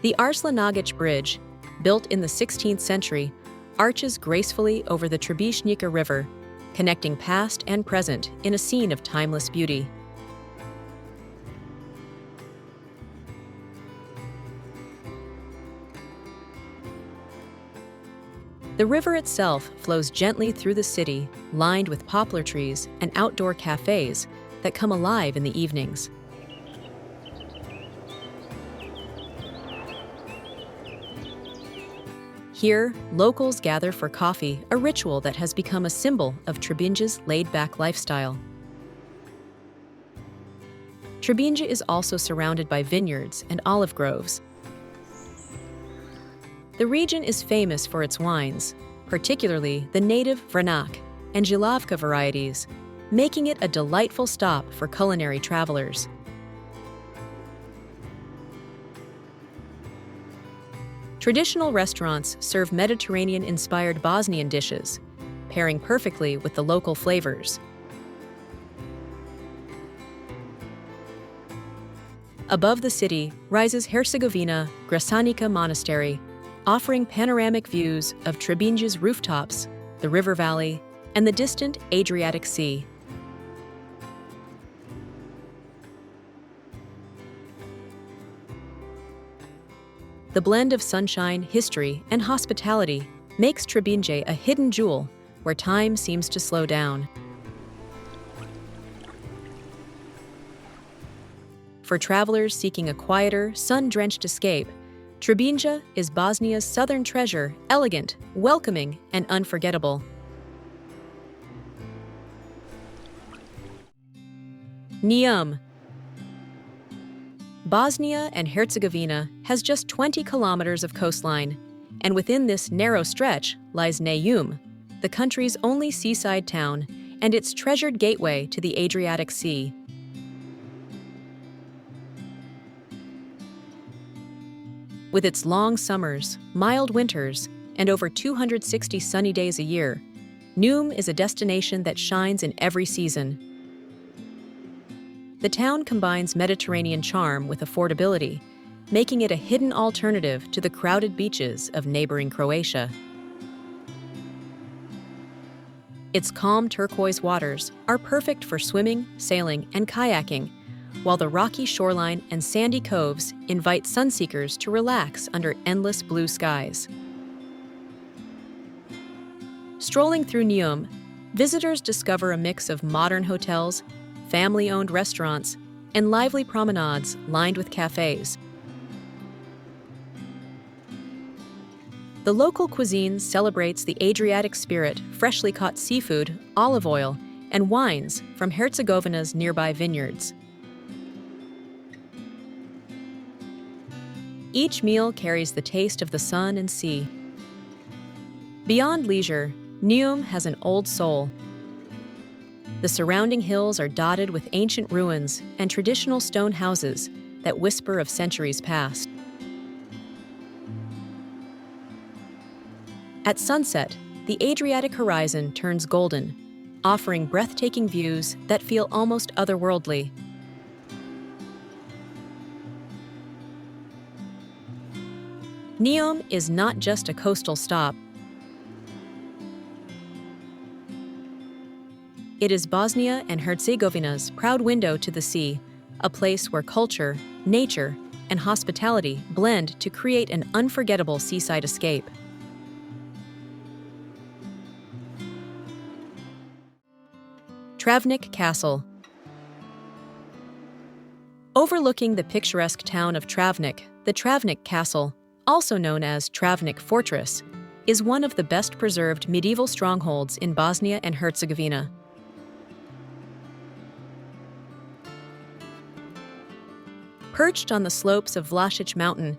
The Arslanagic Bridge, built in the 16th century, arches gracefully over the Štrbački River, connecting past and present in a scene of timeless beauty. The river itself flows gently through the city, lined with poplar trees and outdoor cafes that come alive in the evenings. Here, locals gather for coffee, a ritual that has become a symbol of Trebinje's laid-back lifestyle. Trebinje is also surrounded by vineyards and olive groves. The region is famous for its wines, particularly the native Vranac and Jilavka varieties, making it a delightful stop for culinary travelers. Traditional restaurants serve Mediterranean-inspired Bosnian dishes, pairing perfectly with the local flavors. Above the city rises Herzegovina Gračanica Monastery, offering panoramic views of Trebinje's rooftops, the river valley, and the distant Adriatic Sea. The blend of sunshine, history, and hospitality makes Trebinje a hidden jewel where time seems to slow down. For travelers seeking a quieter, sun-drenched escape, Trebinje is Bosnia's southern treasure, elegant, welcoming, and unforgettable. Neum. Bosnia and Herzegovina has just 20 kilometers of coastline, and within this narrow stretch lies Neum, the country's only seaside town and its treasured gateway to the Adriatic Sea. With its long summers, mild winters, and over 260 sunny days a year, Neum is a destination that shines in every season. The town combines Mediterranean charm with affordability, making it a hidden alternative to the crowded beaches of neighboring Croatia. Its calm turquoise waters are perfect for swimming, sailing, and kayaking, while the rocky shoreline and sandy coves invite sunseekers to relax under endless blue skies. Strolling through Neum, visitors discover a mix of modern hotels, family-owned restaurants, and lively promenades lined with cafes. The local cuisine celebrates the Adriatic spirit, freshly caught seafood, olive oil, and wines from Herzegovina's nearby vineyards. Each meal carries the taste of the sun and sea. Beyond leisure, Neum has an old soul. The surrounding hills are dotted with ancient ruins and traditional stone houses that whisper of centuries past. At sunset, the Adriatic horizon turns golden, offering breathtaking views that feel almost otherworldly. Neum is not just a coastal stop. It is Bosnia and Herzegovina's proud window to the sea, a place where culture, nature, and hospitality blend to create an unforgettable seaside escape. Travnik Castle. Overlooking the picturesque town of Travnik, the Travnik Castle, also known as Travnik Fortress, is one of the best preserved medieval strongholds in Bosnia and Herzegovina. Perched on the slopes of Maglić Mountain,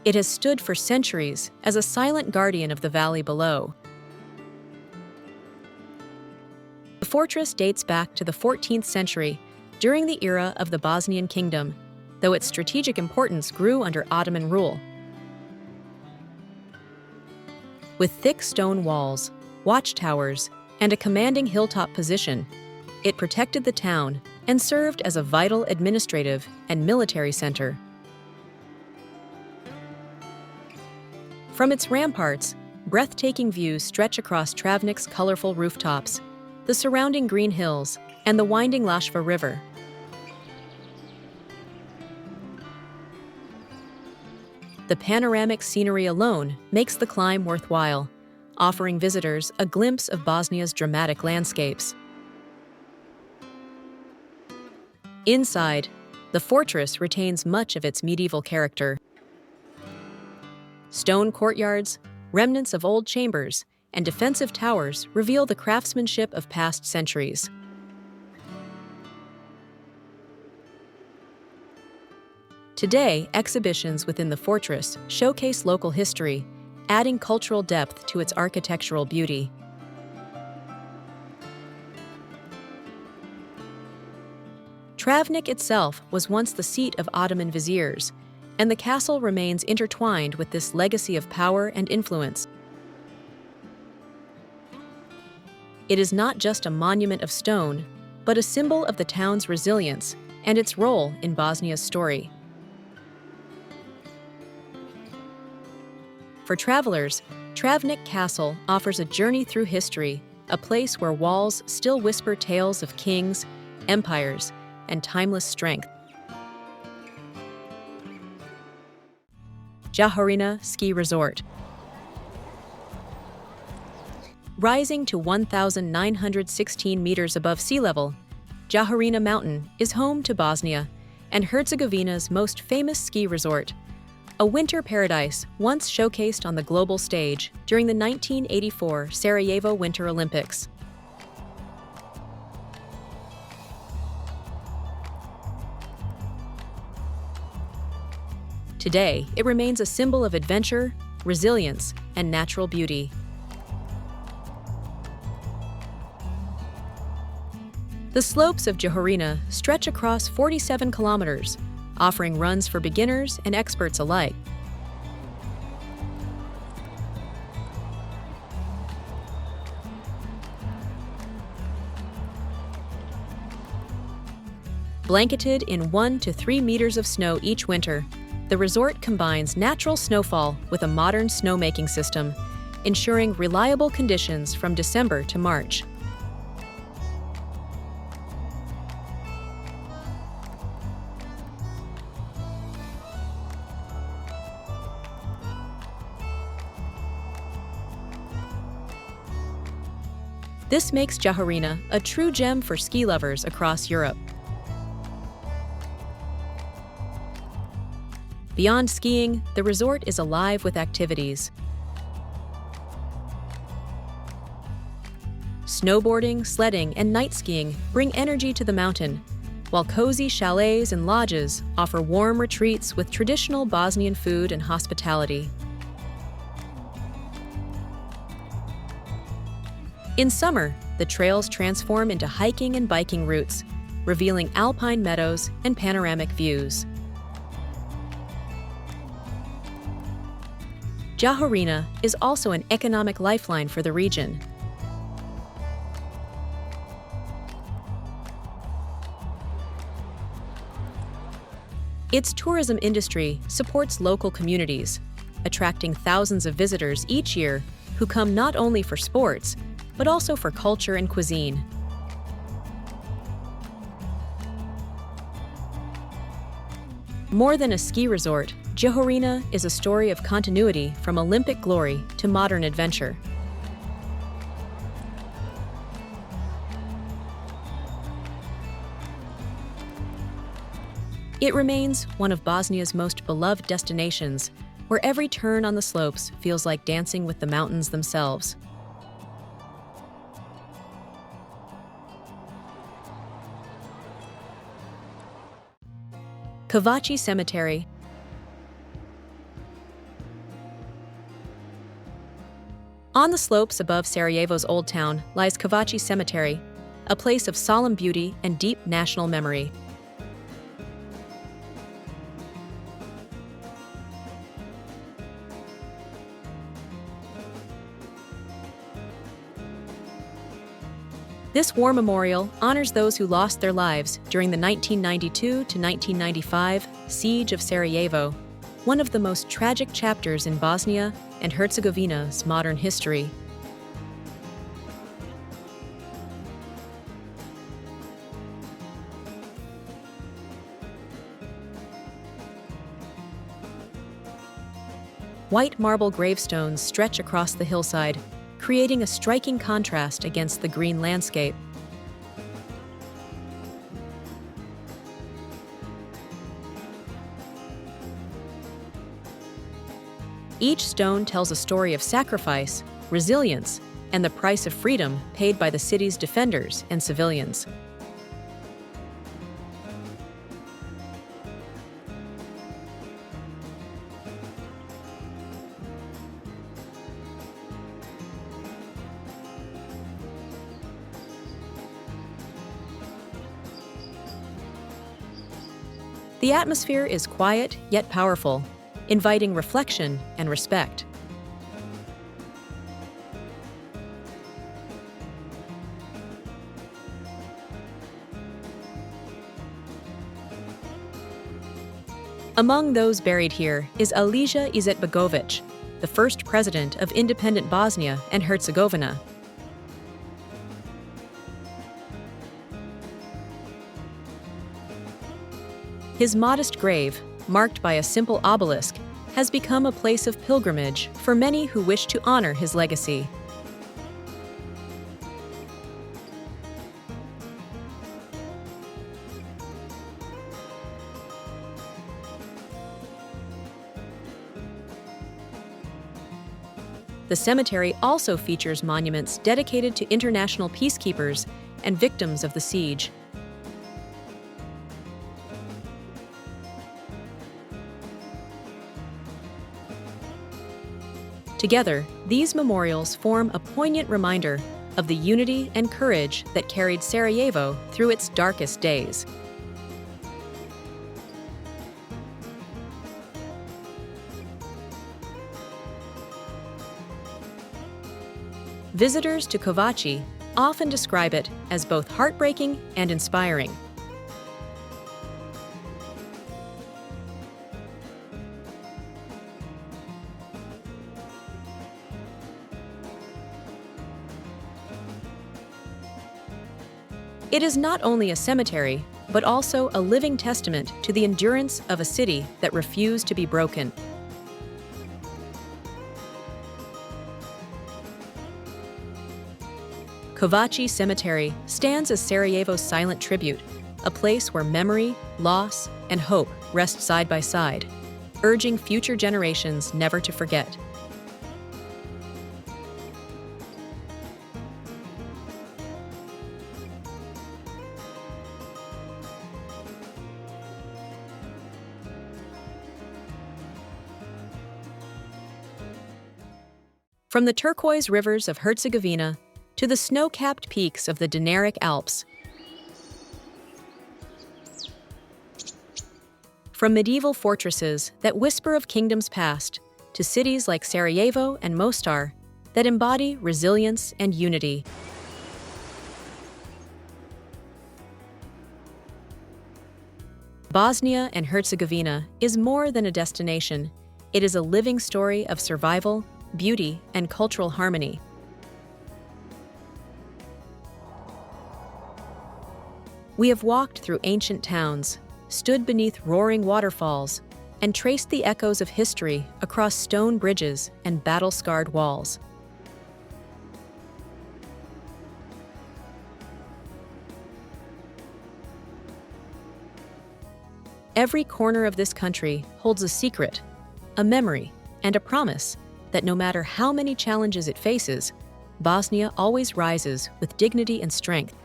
it has stood for centuries as a silent guardian of the valley below. The fortress dates back to the 14th century, during the era of the Bosnian Kingdom, though its strategic importance grew under Ottoman rule. With thick stone walls, watchtowers, and a commanding hilltop position, it protected the town and served as a vital administrative and military center. From its ramparts, breathtaking views stretch across Travnik's colorful rooftops, the surrounding green hills, and the winding Neretva River. The panoramic scenery alone makes the climb worthwhile, offering visitors a glimpse of Bosnia's dramatic landscapes. Inside, the fortress retains much of its medieval character. Stone courtyards, remnants of old chambers, and defensive towers reveal the craftsmanship of past centuries. Today, exhibitions within the fortress showcase local history, adding cultural depth to its architectural beauty. Travnik itself was once the seat of Ottoman viziers, and the castle remains intertwined with this legacy of power and influence. It is not just a monument of stone, but a symbol of the town's resilience and its role in Bosnia's story. For travelers, Travnik Castle offers a journey through history, a place where walls still whisper tales of kings, empires, and timeless strength. Jahorina Ski Resort. Rising to 1,916 meters above sea level, Jahorina Mountain is home to Bosnia and Herzegovina's most famous ski resort, a winter paradise once showcased on the global stage during the 1984 Sarajevo Winter Olympics. Today, it remains a symbol of adventure, resilience, and natural beauty. The slopes of Jahorina stretch across 47 kilometers, offering runs for beginners and experts alike. Blanketed in 1 to 3 meters of snow each winter, the resort combines natural snowfall with a modern snowmaking system, ensuring reliable conditions from December to March. This makes Jahorina a true gem for ski lovers across Europe. Beyond skiing, the resort is alive with activities. Snowboarding, sledding, and night skiing bring energy to the mountain, while cozy chalets and lodges offer warm retreats with traditional Bosnian food and hospitality. In summer, the trails transform into hiking and biking routes, revealing alpine meadows and panoramic views. Jahorina is also an economic lifeline for the region. Its tourism industry supports local communities, attracting thousands of visitors each year who come not only for sports, but also for culture and cuisine. More than a ski resort, Jahorina is a story of continuity from Olympic glory to modern adventure. It remains one of Bosnia's most beloved destinations, where every turn on the slopes feels like dancing with the mountains themselves. Kovači Cemetery. On the slopes above Sarajevo's Old Town lies Kovači Cemetery, a place of solemn beauty and deep national memory. This war memorial honors those who lost their lives during the 1992 to 1995 Siege of Sarajevo, one of the most tragic chapters in Bosnia and Herzegovina's modern history. White marble gravestones stretch across the hillside, creating a striking contrast against the green landscape. Each stone tells a story of sacrifice, resilience, and the price of freedom paid by the city's defenders and civilians. The atmosphere is quiet yet powerful, inviting reflection and respect. Among those buried here is Alija Izetbegović, the first president of independent Bosnia and Herzegovina. His modest grave, marked by a simple obelisk, has become a place of pilgrimage for many who wish to honor his legacy. The cemetery also features monuments dedicated to international peacekeepers and victims of the siege. Together, these memorials form a poignant reminder of the unity and courage that carried Sarajevo through its darkest days. Visitors to Kovači often describe it as both heartbreaking and inspiring. It is not only a cemetery, but also a living testament to the endurance of a city that refused to be broken. Kovači Cemetery stands as Sarajevo's silent tribute, a place where memory, loss, and hope rest side by side, urging future generations never to forget. From the turquoise rivers of Herzegovina to the snow-capped peaks of the Dinaric Alps, from medieval fortresses that whisper of kingdoms past to cities like Sarajevo and Mostar that embody resilience and unity. Bosnia and Herzegovina is more than a destination. It is a living story of survival, beauty, and cultural harmony. We have walked through ancient towns, stood beneath roaring waterfalls, and traced the echoes of history across stone bridges and battle-scarred walls. Every corner of this country holds a secret, a memory, and a promise that no matter how many challenges it faces, Bosnia always rises with dignity and strength.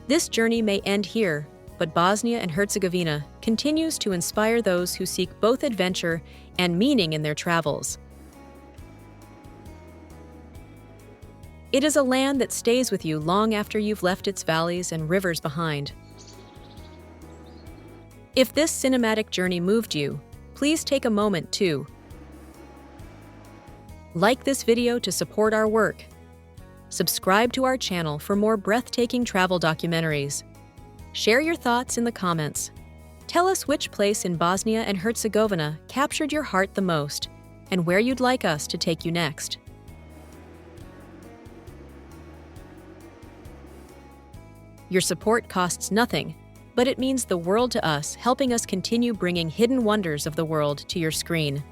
This journey may end here, but Bosnia and Herzegovina continues to inspire those who seek both adventure and meaning in their travels. It is a land that stays with you long after you've left its valleys and rivers behind. If this cinematic journey moved you, please take a moment to like this video to support our work. Subscribe to our channel for more breathtaking travel documentaries. Share your thoughts in the comments. Tell us which place in Bosnia and Herzegovina captured your heart the most and where you'd like us to take you next. Your support costs nothing, but it means the world to us, helping us continue bringing hidden wonders of the world to your screen.